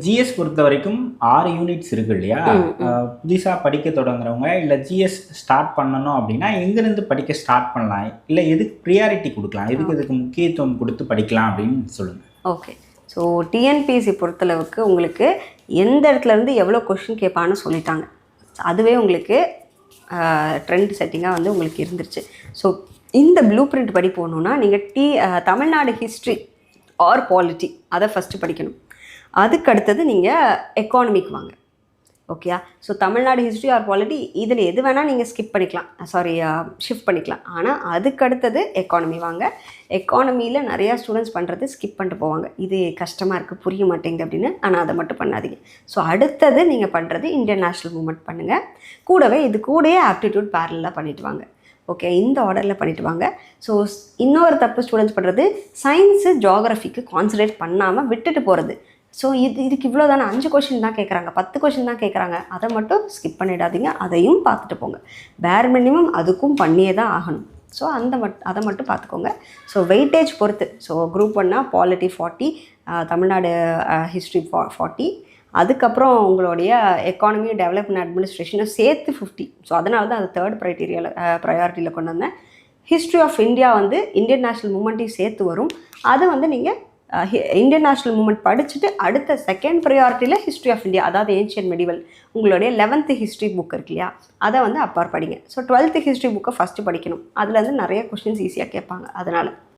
GS பொறுத்த வரைக்கும் 6 units இருக்கு இல்லையா? புதுசாக படிக்க தொடங்குறவங்க இல்லை ஜிஎஸ் ஸ்டார்ட் பண்ணணும் அப்படின்னா எங்கேருந்து படிக்க ஸ்டார்ட் பண்ணலாம்? இல்லை எதுக்கு ப்ரியாரிட்டி கொடுக்கலாம்? இதுக்கு முக்கியத்துவம் கொடுத்து படிக்கலாம் அப்படின்னு சொல்லுங்கள். ஓகே. ஸோ டிஎன்பிஎஸ்சி பொறுத்தளவுக்கு உங்களுக்கு எந்த இடத்துலேருந்து எவ்வளோ கொஷின் கேட்பான்னு சொல்லிட்டாங்க. அதுவே உங்களுக்கு ட்ரெண்ட் செட்டிங்காக வந்து உங்களுக்கு இருந்துருச்சு. ஸோ இந்த ப்ளூ பிரிண்ட் படி போகணுன்னா நீங்கள் தமிழ்நாடு ஹிஸ்ட்ரி ஆர் பாலிட்டி அதை ஃபஸ்ட்டு படிக்கணும். அதுக்கு அடுத்தது நீங்கள் எக்கானமிக்கு வாங்க. ஓகேயா? So Tamil Nadu history or polity இதில் எது வேணால் நீங்கள் ஷிஃப்ட் பண்ணிக்கலாம். ஆனால் அதுக்கு அடுத்தது எக்கானமி வாங்க. எக்கானமியில் நிறையா ஸ்டூடெண்ட்ஸ் பண்ணுறது ஸ்கிப் பண்ணிட்டு போவாங்க. இது கஷ்டமாக இருக்குது, புரிய மாட்டேங்குது அப்படின்னு. ஆனால் அதை மட்டும் பண்ணாதீங்க. ஸோ அடுத்தது நீங்கள் பண்ணுறது இந்தியன் நேஷ்னல் மூவ்மெண்ட் பண்ணுங்கள். கூடவே இது கூடயே ஆப்டிடியூட் பேரலாக பண்ணிட்டு வாங்க. ஓகே, இந்த ஆர்டரில் பண்ணிட்டு வாங்க. ஸோ இன்னொரு தப்பு ஸ்டூடெண்ட்ஸ் பண்ணுறது, சயின்ஸு ஜியாகிரஃபிக்கு கான்சன்ட்ரேட் பண்ணாமல் விட்டுட்டு போகிறது. ஸோ இதுக்கு இவ்வளோ தானே, 5 கொஷின் தான் கேட்குறாங்க, 10 கொஷின் தான் கேட்குறாங்க, அதை மட்டும் ஸ்கிப் பண்ணிடாதீங்க. அதையும் பார்த்துட்டு போங்க. பேர் மினிமம் அதுக்கும் பண்ணியே தான் ஆகணும். ஸோ அதை மட்டும் பார்த்துக்கோங்க. ஸோ வெயிட்டேஜ் பொறுத்து, ஸோ குரூப் 1னா பாலிட்டி 40, தமிழ்நாடு ஹிஸ்ட்ரி 40, அதுக்கப்புறம் உங்களுடைய எக்கானமி டெவலப்மெண்ட் அட்மினிஸ்ட்ரேஷனை சேர்த்து 50. ஸோ அதனால தான் அது 3rd ப்ரையாரிட்டியில் கொண்டு வந்தேன். ஹிஸ்ட்ரி ஆஃப் இந்தியா வந்து இந்தியன் நேஷ்னல் மூவ்மெண்ட்டையும் சேர்த்து வரும். அதை வந்து நீங்கள் இந்தியன் நேஷ்னல் மூவ்மெண்ட் படிச்சுட்டு அடுத்த 2nd ப்ரையாரிட்டியில் ஹிஸ்ட்ரி ஆஃப் இந்தியா, அதாவது ஏன்ஷியன் மெடிவல், உங்களுடைய 11th ஹிஸ்ட்ரி புக் இருக்கு இல்லையா, அதை வந்து அப்பார் படிங்க. ஸோ 12th ஹிஸ்ட்ரி புக்கை ஃபஸ்ட்டு படிக்கணும். அதுலேருந்து நிறைய கொஷின்ஸ் ஈஸியாக கேட்பாங்க. அதனால்